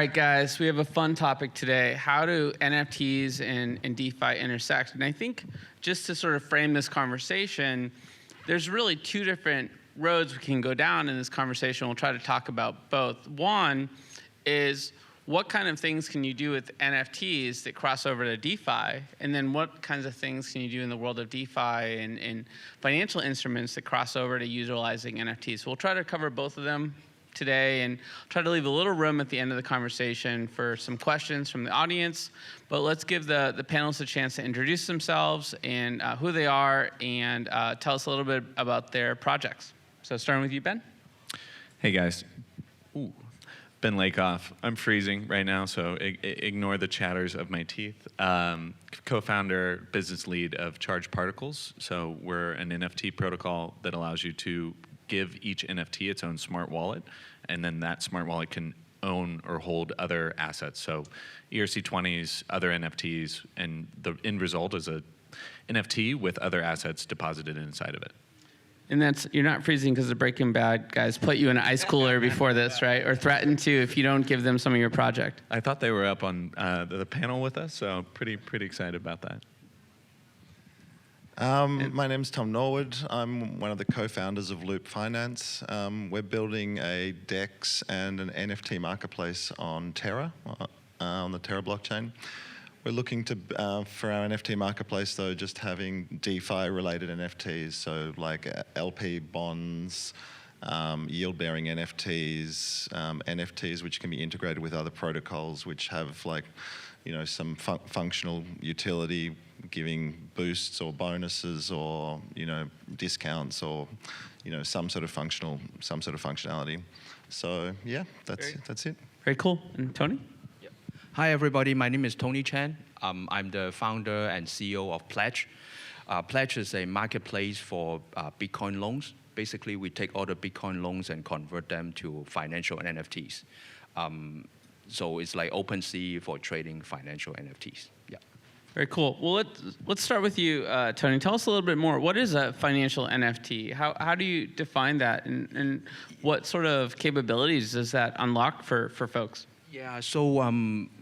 right, guys, we have a fun topic today. How do NFTs and DeFi intersect? And I think just to sort of frame this conversation, there's really two different roads we can go down in this conversation. We'll try to talk about both. One is what kind of things can you do with NFTs that cross over to DeFi? And then what kinds of things can you do in the world of DeFi and financial instruments that cross over to utilizing NFTs? So we'll try to cover both of them today and try to leave a little room at the end of the conversation for some questions from the audience. But let's give the panelists a chance to introduce themselves and who they are and tell us a little bit about their projects. So starting with you, Ben. Hey, guys. Ooh. Ben Lakoff. I'm freezing right now, so ignore the chatters of my teeth. Co-founder, business lead of Charged Particles. So we're an NFT protocol that allows you to give each NFT its own smart wallet, and then that smart wallet can own or hold other assets. So ERC20s, other NFTs, and the end result is a NFT with other assets deposited inside of it. And that's, you're not freezing because the Breaking Bad guys put you in an ice cooler before this, right? Or threatened to if you don't give them some of your project. I thought they were up on the panel with us, so pretty excited about that. My name's Tom Norwood. I'm one of the co-founders of Loop Finance. We're building a DEX and an NFT marketplace on Terra, on the Terra blockchain. We're looking to, for our NFT marketplace though, just having DeFi-related NFTs, so like LP bonds, yield-bearing NFTs, NFTs which can be integrated with other protocols which have like, you know, some functional utility, giving boosts or bonuses or, you know, discounts or, you know, some sort of functionality. So yeah, that's it. Very cool. And Tony? Hi, everybody. My name is Tony Chan. I'm the founder and CEO of Pledge. Pledge is a marketplace for Bitcoin loans. Basically, we take all the Bitcoin loans and convert them to financial NFTs. So it's like OpenSea for trading financial NFTs. Yeah. Very cool. Well, let's start with you, Tony. Tell us a little bit more. What is a financial NFT? How do you define that, and what sort of capabilities does that unlock for folks? Yeah, so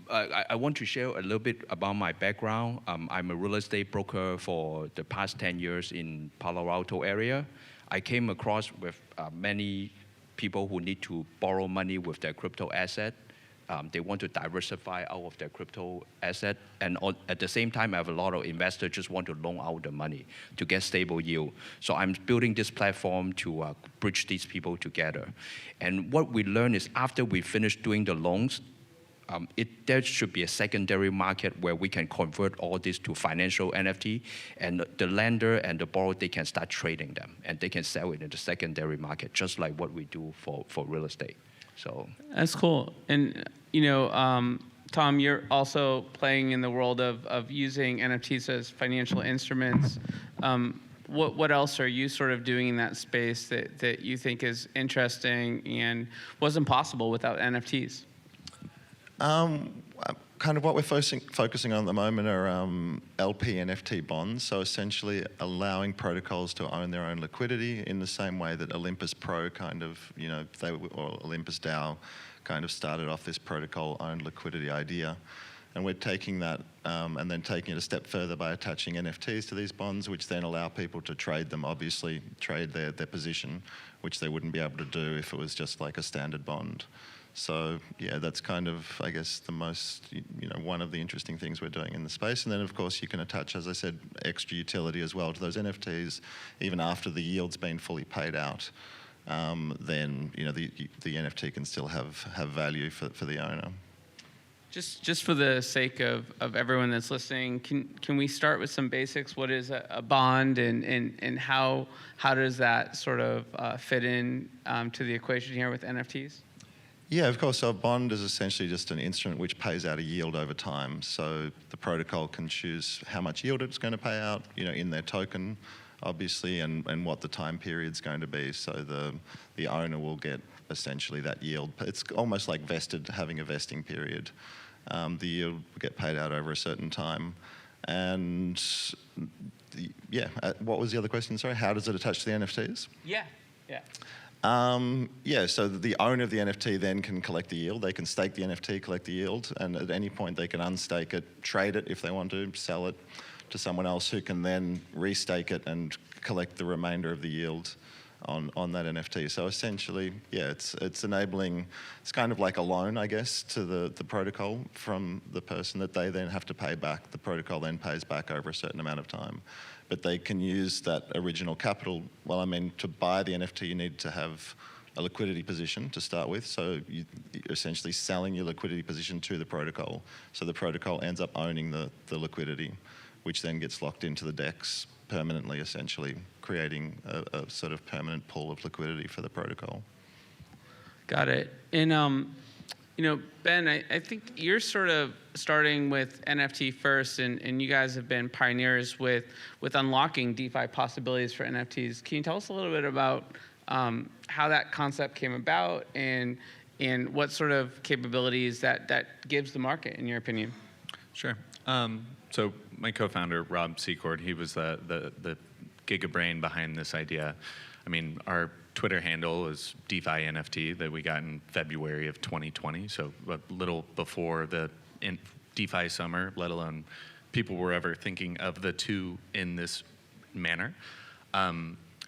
I want to share a little bit about my background. I'm a real estate broker for the past 10 years in Palo Alto area. I came across with many people who need to borrow money with their crypto asset. They want to diversify out of their crypto asset. And at the same time, I have a lot of investors just want to loan out the money to get stable yield. So I'm building this platform to bridge these people together. And what we learned is after we finish doing the loans, there should be a secondary market where we can convert all this to financial NFT, and the lender and the borrower, they can start trading them, and they can sell it in the secondary market, just like what we do for real estate. So that's cool. And you know, Tom, you're also playing in the world of using NFTs as financial instruments. What else are you sort of doing in that space that you think is interesting and wasn't possible without NFTs? Kind of what we're focusing on at the moment are LP NFT bonds. So essentially allowing protocols to own their own liquidity in the same way that Olympus Pro kind of, you know, or Olympus DAO kind of started off this protocol-owned liquidity idea. And we're taking that and then taking it a step further by attaching NFTs to these bonds, which then allow people to trade them, obviously trade their position, which they wouldn't be able to do if it was just like a standard bond. So yeah, that's kind of, I guess, the most, you know, one of the interesting things we're doing in the space. And then of course you can attach, as I said, extra utility as well to those NFTs, even after the yield's been fully paid out. Then, you know, the NFT can still have value for the owner. Just for the sake of everyone that's listening, can we start with some basics? What is a bond, and how does that sort of fit in to the equation here with NFTs? Yeah, of course. So a bond is essentially just an instrument which pays out a yield over time. So the protocol can choose how much yield it's going to pay out, you know, in their token, obviously, and what the time period's going to be. So the owner will get essentially that yield. It's almost like having a vesting period. The yield will get paid out over a certain time. And what was the other question? Sorry, how does it attach to the NFTs? Yeah. Yeah, so the owner of the NFT then can collect the yield. They can stake the NFT, collect the yield, and at any point they can unstake it, trade it if they want to, sell it to someone else who can then restake it and collect the remainder of the yield on that NFT. So essentially, yeah, it's enabling, it's kind of like a loan, I guess, to the protocol from the person that they then have to pay back. The protocol then pays back over a certain amount of time. But they can use that original capital. Well, I mean, to buy the NFT, you need to have a liquidity position to start with. So you're essentially selling your liquidity position to the protocol. So the protocol ends up owning the liquidity, which then gets locked into the DEX permanently, essentially, creating a sort of permanent pool of liquidity for the protocol. Got it. And Ben, I think you're sort of starting with NFT first, and you guys have been pioneers with unlocking DeFi possibilities for NFTs. Can you tell us a little bit about how that concept came about and what sort of capabilities that gives the market, in your opinion? Sure. So my co-founder, Rob Secord, he was the gigabrain behind this idea. I mean, our Twitter handle is DeFi NFT that we got in February of 2020, so a little before the DeFi summer, let alone people were ever thinking of the two in this manner.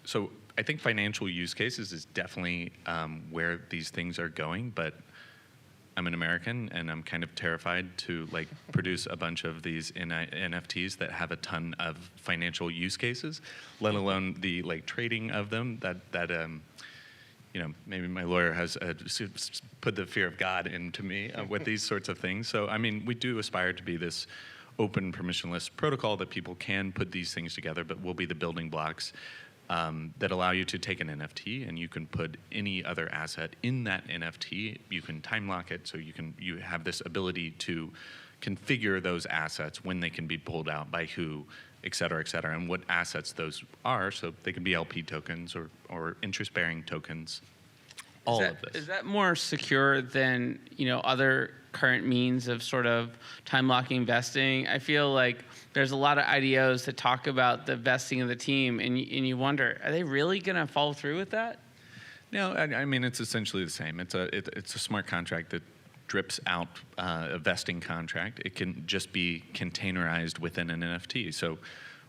So I think financial use cases is definitely where these things are going, but I'm an American and I'm kind of terrified to produce a bunch of these NFTs that have a ton of financial use cases, let alone the trading of them. Maybe my lawyer has put the fear of God into me with these sorts of things. So I mean, we do aspire to be this open, permissionless protocol that people can put these things together, but will be the building blocks that allow you to take an NFT and you can put any other asset in that NFT. You can time lock it, so you have this ability to configure those assets when they can be pulled out by who, et cetera, and what assets those are. So they can be LP tokens or interest-bearing tokens. All of this. Is that more secure than other current means of sort of time locking vesting? I feel like there's a lot of IDOs that talk about the vesting of the team, and you wonder, are they really going to follow through with that? No, I mean, it's essentially the same. It's a smart contract that drips out a vesting contract. It can just be containerized within an NFT. So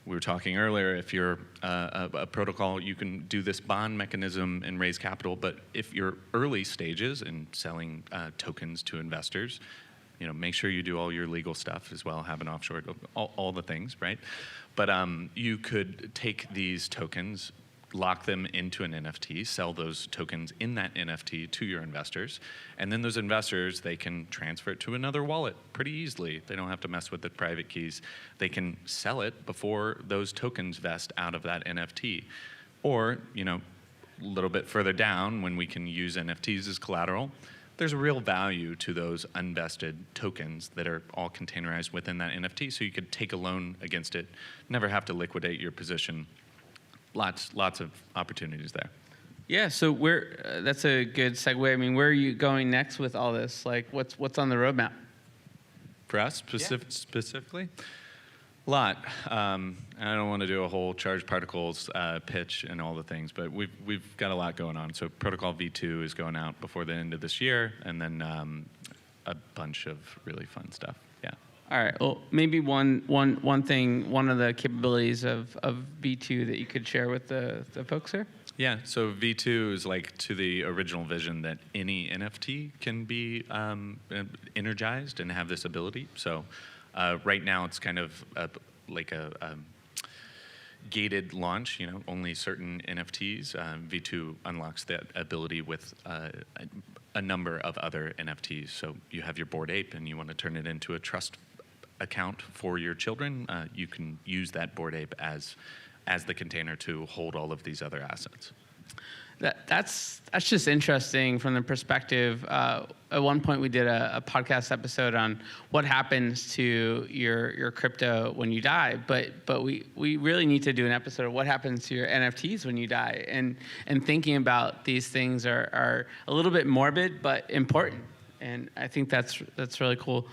we were talking earlier, if you're a protocol, you can do this bond mechanism and raise capital, but if you're early stages in selling tokens to investors, make sure you do all your legal stuff as well, have an offshore, all the things, right? But you could take these tokens, lock them into an NFT, sell those tokens in that NFT to your investors, and then those investors, they can transfer it to another wallet pretty easily. They don't have to mess with the private keys. They can sell it before those tokens vest out of that NFT. Or, a little bit further down, when we can use NFTs as collateral, there's a real value to those unvested tokens that are all containerized within that NFT, so you could take a loan against it, never have to liquidate your position. Lots of opportunities there. Yeah, so that's a good segue. I mean, where are you going next with all this? What's on the roadmap? For us, specifically? A lot. I don't want to do a whole charged particles pitch and all the things, but we've got a lot going on. So Protocol V2 is going out before the end of this year, and then a bunch of really fun stuff. Yeah. All right. Well, maybe one thing, one of the capabilities of V2 that you could share with the folks here. Yeah. So V2 is to the original vision that any NFT can be energized and have this ability. So right now it's kind of like a gated launch. Only certain NFTs. V2 unlocks that ability with a number of other NFTs. So you have your Bored Ape and you want to turn it into a trust account for your children, you can use that Bored Ape as the container to hold all of these other assets. That's just interesting from the perspective. At one point, we did a podcast episode on what happens to your crypto when you die, but we really need to do an episode of what happens to your NFTs when you die, and thinking about these things are a little bit morbid but important, and I think that's really cool.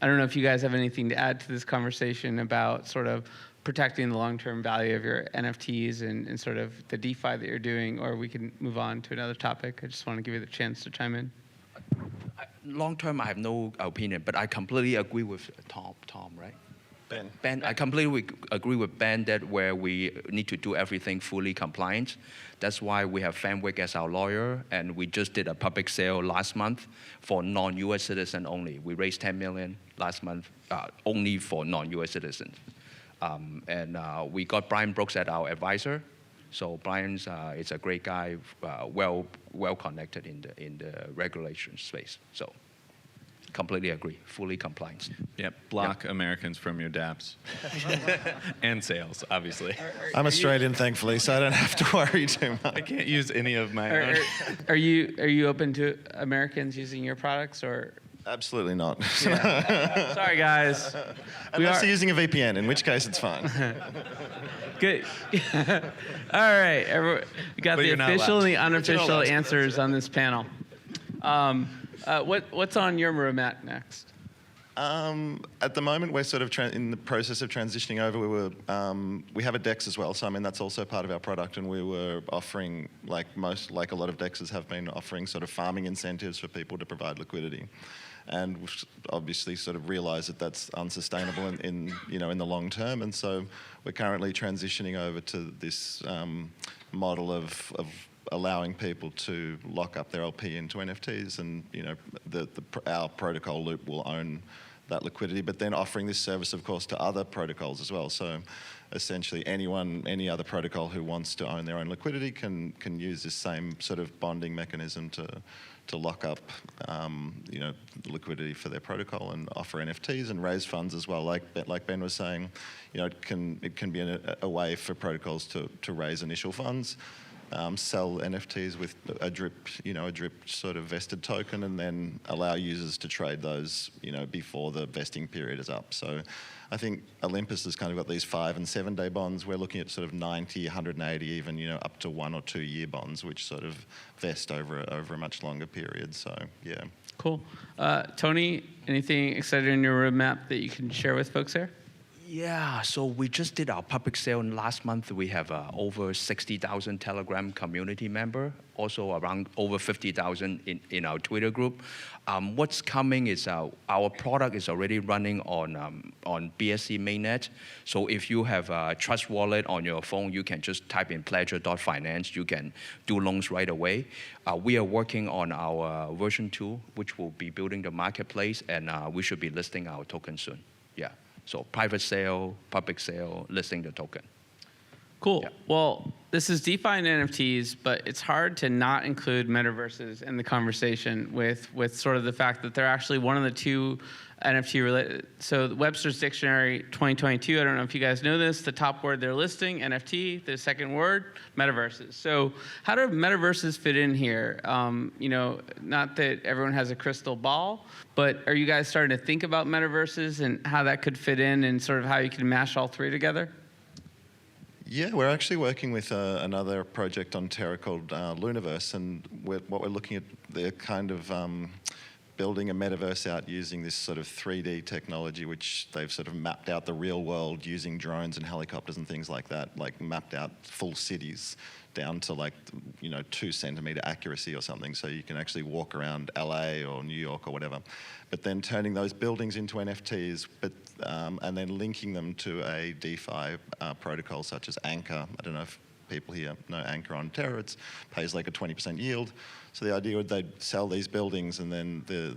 I don't know if you guys have anything to add to this conversation about sort of protecting the long-term value of your NFTs and sort of the DeFi that you're doing, or we can move on to another topic. I just want to give you the chance to chime in. Long term, I have no opinion, but I completely agree with Tom, right? Ben, I completely agree with Ben that where we need to do everything fully compliant. That's why we have Fenwick as our lawyer, and we just did a public sale last month for non-US citizens only. We raised 10 million last month only for non-US citizens. And we got Brian Brooks as our advisor. So Brian's is a great guy, well connected in the regulation space. So completely agree, fully compliant. Yep, block Americans from your dApps. And sales, obviously. I'm Australian, thankfully, so I don't have to worry too much. I can't use any of my own. Are you open to Americans using your products, or? Absolutely not. Yeah. Sorry, guys. Unless you're using a VPN, in which case it's fine. Good. All right, we got the official and the unofficial answers on this panel. What's on your roadmap next? At the moment, we're sort of in the process of transitioning over. We have a DEX as well, so I mean that's also part of our product, and we were offering, like a lot of DEXs have been offering, sort of farming incentives for people to provide liquidity, and we've obviously sort of realised that that's unsustainable in the long term, and so we're currently transitioning over to this model of allowing people to lock up their LP into NFTs, and our protocol loop will own that liquidity, but then offering this service, of course, to other protocols as well. So essentially any other protocol who wants to own their own liquidity can use this same sort of bonding mechanism to lock up liquidity for their protocol and offer NFTs and raise funds as well. Like Ben was saying, it can be a way for protocols to raise initial funds, sell NFTs with a drip sort of vested token, and then allow users to trade those, before the vesting period is up. So I think Olympus has kind of got these 5 and 7 day bonds. We're looking at sort of 90, 180, even, up to 1 or 2 year bonds, which sort of vest over a much longer period. So, yeah. Cool. Tony, anything exciting in your roadmap that you can share with folks here? Yeah, so we just did our public sale last month. We have over 60,000 Telegram community member, also around over 50,000 in our Twitter group. What's coming is our product is already running on BSC mainnet. So if you have a Trust Wallet on your phone, you can just type in pledger.finance. You can do loans right away. We are working on our version 2, which will be building the marketplace, and we should be listing our token soon. Yeah. So private sale, public sale, listing the token. Cool. Yeah. Well, this is DeFi and NFTs, but it's hard to not include Metaverses in the conversation with sort of the fact that they're actually one of the two NFT related. So Webster's Dictionary 2022, I don't know if you guys know this, the top word they're listing, NFT, the second word, Metaverses. So how do Metaverses fit in here? Not that everyone has a crystal ball, but are you guys starting to think about Metaverses and how that could fit in and sort of how you can mash all three together? Yeah, we're actually working with another project on Terra called Luniverse, and what we're looking at, they're kind of building a metaverse out using this sort of 3D technology, which they've sort of mapped out the real world using drones and helicopters and things like that, like mapped out full cities down to 2 centimeter accuracy or something, so you can actually walk around LA or New York or whatever. But then turning those buildings into NFTs, and then linking them to a DeFi protocol such as Anchor. I don't know if people here know Anchor on Terra. It pays like a 20% yield. So the idea would they'd sell these buildings, and then the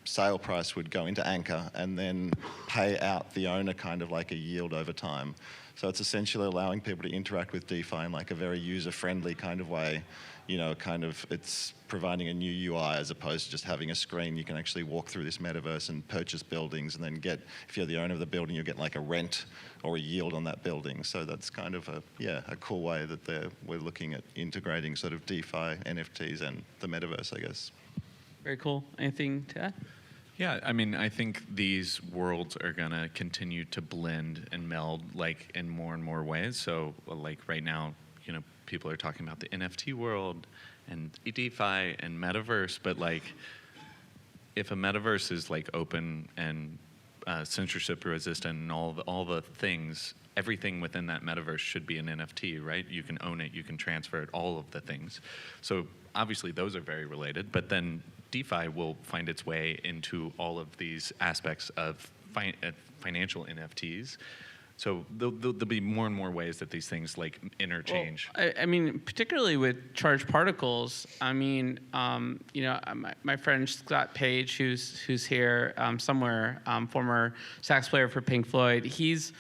sale price would go into Anchor and then pay out the owner kind of like a yield over time. So it's essentially allowing people to interact with DeFi in like a very user-friendly kind of way. It's providing a new UI as opposed to just having a screen. You can actually walk through this metaverse and purchase buildings, and then if you're the owner of the building, you'll get like a rent or a yield on that building. So that's kind of a cool way that we're looking at integrating sort of DeFi, NFTs, and the metaverse, I guess. Very cool. Anything to add? Yeah, I mean, I think these worlds are going to continue to blend and meld in more and more ways. So right now, people are talking about the NFT world and DeFi and Metaverse, but if a metaverse is like open and censorship resistant and all the things, everything within that metaverse should be an NFT, right? You can own it, you can transfer it, all of the things. So obviously those are very related, but then DeFi will find its way into all of these aspects of financial NFTs. So there'll be more and more ways that these things like interchange. Well, I mean, particularly with charged particles. I mean, my friend Scott Page, who's here somewhere, former sax player for Pink Floyd. He's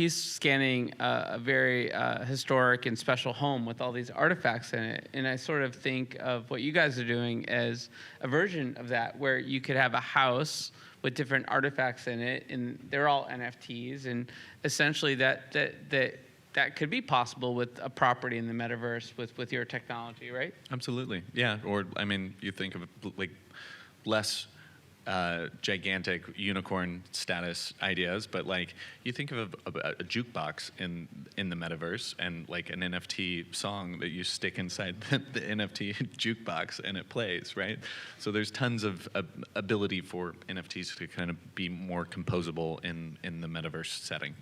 scanning a very historic and special home with all these artifacts in it. And I sort of think of what you guys are doing as a version of that, where you could have a house with different artifacts in it, and they're all NFTs, and essentially that could be possible with a property in the metaverse with your technology, right? Absolutely, yeah. Or I mean, you think of like less gigantic unicorn status ideas, but like you think of a jukebox in the metaverse and like an NFT song that you stick inside the NFT jukebox and it plays, right? So there's tons of ability for NFTs to kind of be more composable in the metaverse setting.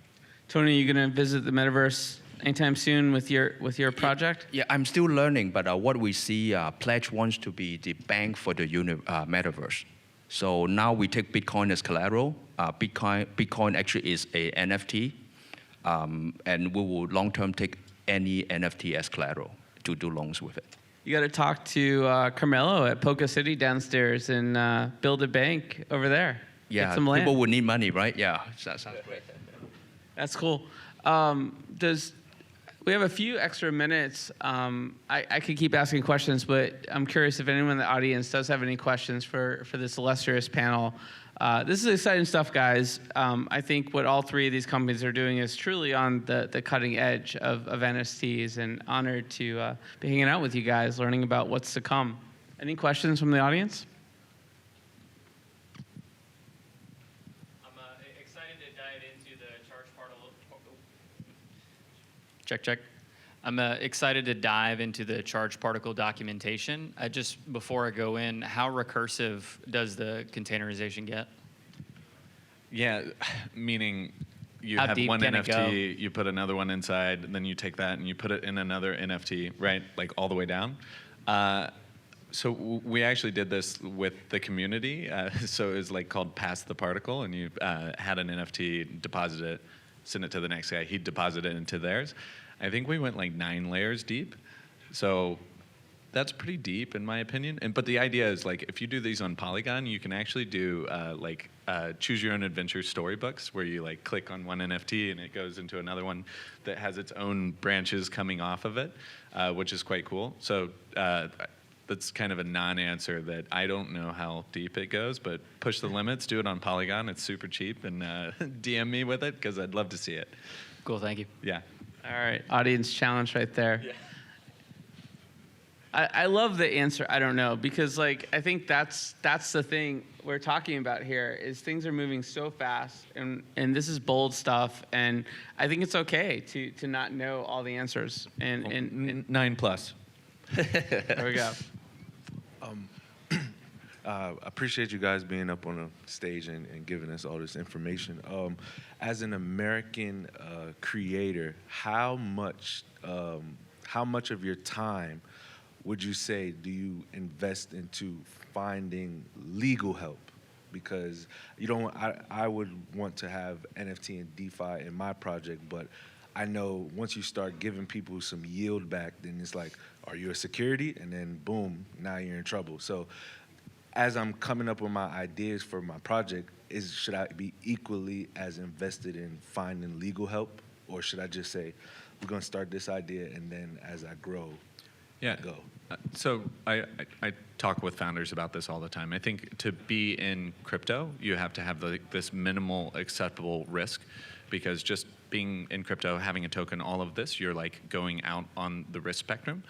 Tony, you gonna visit the metaverse anytime soon with your project? Yeah, I'm still learning, but what we see, Pledge wants to be the bank for the metaverse. So now we take Bitcoin as collateral. Bitcoin actually is a NFT, and we will long-term take any NFT as collateral to do loans with it. You got to talk to Carmelo at Polka City downstairs and build a bank over there. Yeah, get some land. People would need money, right? Yeah, that sounds great. That's cool. We have a few extra minutes. I could keep asking questions, but I'm curious if anyone in the audience does have any questions for this illustrious panel. This is exciting stuff, guys. I think what all three of these companies are doing is truly on the cutting edge of NFTs, and honored to be hanging out with you guys, learning about what's to come. Any questions from the audience? Check. I'm excited to dive into the charged particle documentation. Just before I go in, how recursive does the containerization get? Yeah, meaning you How have deep one can it go? NFT, you put another one inside, and then you take that and you put it in another NFT, right? Like all the way down. So we actually did this with the community. So it was like called Pass the Particle, and you had an NFT, deposit it, send it to the next guy. He'd deposit it into theirs. I think we went like 9 layers deep. So that's pretty deep in my opinion. But the idea is like if you do these on Polygon, you can actually do choose your own adventure storybooks where you like click on one NFT and it goes into another one that has its own branches coming off of it, which is quite cool. So that's kind of a non-answer that I don't know how deep it goes, but push the limits, do it on Polygon. It's super cheap, and DM me with it because I'd love to see it. Cool, thank you. Yeah. All right, audience challenge right there. Yeah. I love the answer, I don't know, because like I think that's the thing we're talking about here is things are moving so fast, and this is bold stuff, and I think it's okay to not know all the answers. And 9+. There we go. Appreciate you guys being up on the stage and giving us all this information. As an American creator, how much of your time would you say do you invest into finding legal help? Because I would want to have NFT and DeFi in my project, but I know once you start giving people some yield back, then it's like, are you a security? And then boom, now you're in trouble. So as I'm coming up with my ideas for my project, should I be equally as invested in finding legal help? Or should I just say, we're gonna start this idea and then as I grow, go? So I talk with founders about this all the time. I think to be in crypto, you have to have this minimal acceptable risk, because just being in crypto, having a token, all of this, you're like going out on the risk spectrum.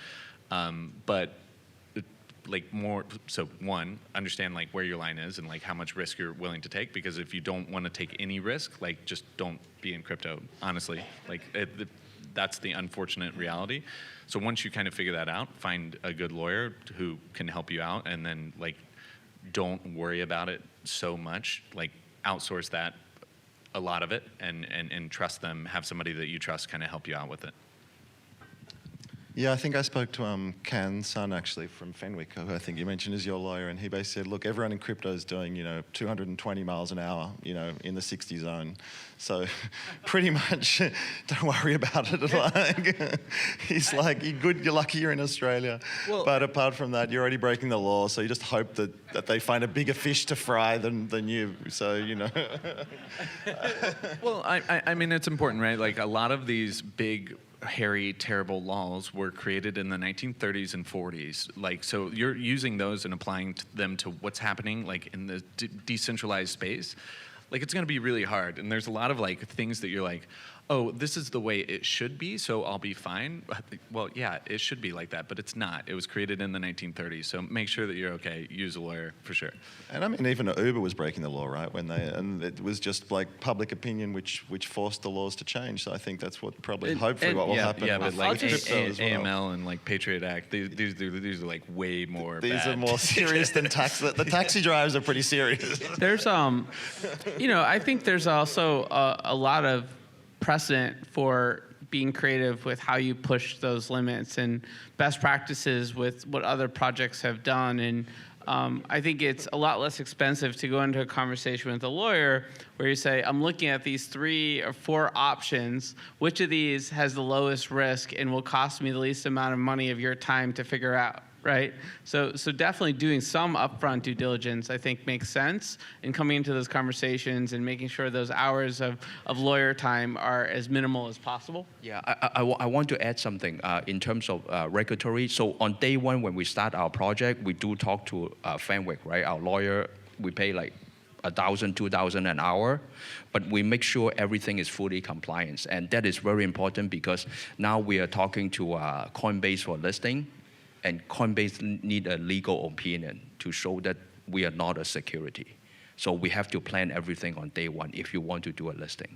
But like more, so one, understand like where your line is and like how much risk you're willing to take, because if you don't want to take any risk, like just don't be in crypto, honestly. Like that's the unfortunate reality. So once you kind of figure that out, find a good lawyer who can help you out, and then like don't worry about it so much. Like outsource that, a lot of it, and trust them. Have somebody that you trust kind of help you out with it. Yeah, I think I spoke to Can's son actually from Fenwick, who I think you mentioned is your lawyer, and he basically said, look, everyone in crypto is doing 220 miles an hour, in the 60 zone, so pretty much don't worry about it. Like, he's like, you're lucky you're in Australia, but apart from that, you're already breaking the law, so you just hope that they find a bigger fish to fry than you. So Well, I mean, it's important, right? Like a lot of these big, hairy, terrible laws were created in the 1930s and 40s. Like, so you're using those and applying them to what's happening, like in the decentralized space. Like, it's going to be really hard. And there's a lot of like things that you're like, oh, this is the way it should be, so I'll be fine. Well, yeah, it should be like that, but it's not. It was created in the 1930s, so make sure that you're okay. Use a lawyer for sure. And I mean, even Uber was breaking the law, right? And it was just like public opinion which forced the laws to change. So I think that's what probably hopefully what will happen. Yeah, but like crypto as well. AML and like Patriot Act, these are like way more. These bad. are more serious than taxi. The taxi drivers are pretty serious. There's I think there's also a lot of precedent for being creative with how you push those limits and best practices with what other projects have done. And I think it's a lot less expensive to go into a conversation with a lawyer where you say, I'm looking at these 3 or 4 options. Which of these has the lowest risk and will cost me the least amount of money of your time to figure out? Right? So definitely doing some upfront due diligence, I think, makes sense in coming into those conversations and making sure those hours of lawyer time are as minimal as possible. Yeah, I want to add something in terms of regulatory. So on day one, when we start our project, we do talk to Fenwick, right? Our lawyer, we pay like $1,000, $2,000 an hour, but we make sure everything is fully compliant. And that is very important because now we are talking to Coinbase for listing, and Coinbase need a legal opinion to show that we are not a security. So we have to plan everything on day one if you want to do a listing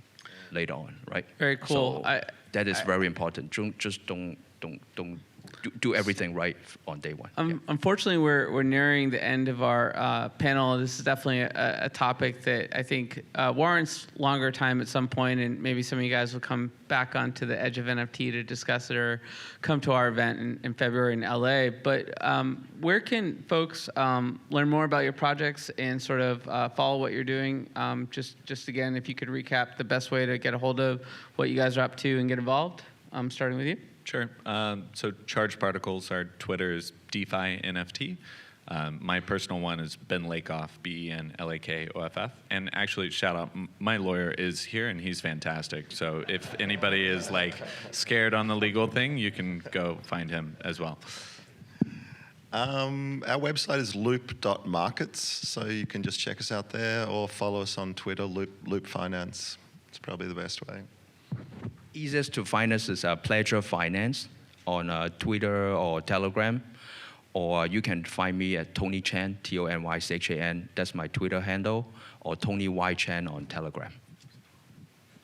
later on, right? Very cool. So that is very important. Just don't do everything right on day one. Unfortunately, we're nearing the end of our panel. This is definitely a topic that I think warrants longer time at some point, and maybe some of you guys will come back onto the edge of NFT to discuss it or come to our event in February in LA. But where can folks learn more about your projects and sort of follow what you're doing? Just again, if you could recap the best way to get a hold of what you guys are up to and get involved, starting with you. Sure. So Charged Particles, our Twitter is DeFi NFT. My personal one is Ben Lakoff, BenLakoff. And actually, shout out, my lawyer is here and he's fantastic. So if anybody is like scared on the legal thing, you can go find him as well. Our website is loop.markets, so you can just check us out there or follow us on Twitter, Loop Finance. It's probably the best way. Easiest to find us is Pleasure Finance on Twitter or Telegram, or you can find me at Tony Chan, TonyChan. That's my Twitter handle, or Tony Y Chan on Telegram.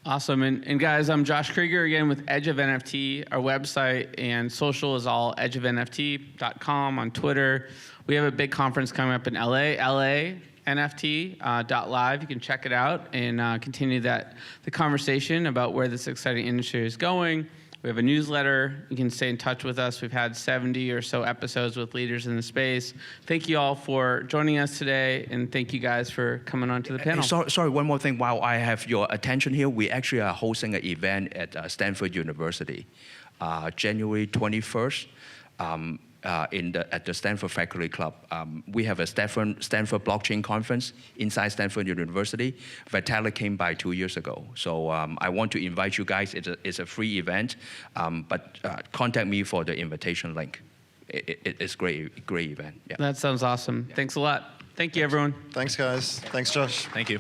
Awesome. And guys, I'm Josh Kriger again with Edge of NFT. Our website and social is all edgeofnft.com on Twitter. We have a big conference coming up in LA NFT.live. You can check it out and continue the conversation about where this exciting industry is going. We have a newsletter. You can stay in touch with us. We've had 70 or so episodes with leaders in the space. Thank you all for joining us today, and thank you guys for coming on to the panel. Sorry, one more thing. While I have your attention here, we actually are hosting an event at Stanford University, January 21st. At the Stanford Faculty Club. We have a Stanford Blockchain Conference inside Stanford University. Vitalik came by 2 years ago. So I want to invite you guys. It's a free event, but contact me for the invitation link. It's great event. Yeah. That sounds awesome. Yeah. Thanks a lot. Thank you, everyone. Thanks, guys. Thanks, Josh. Thank you.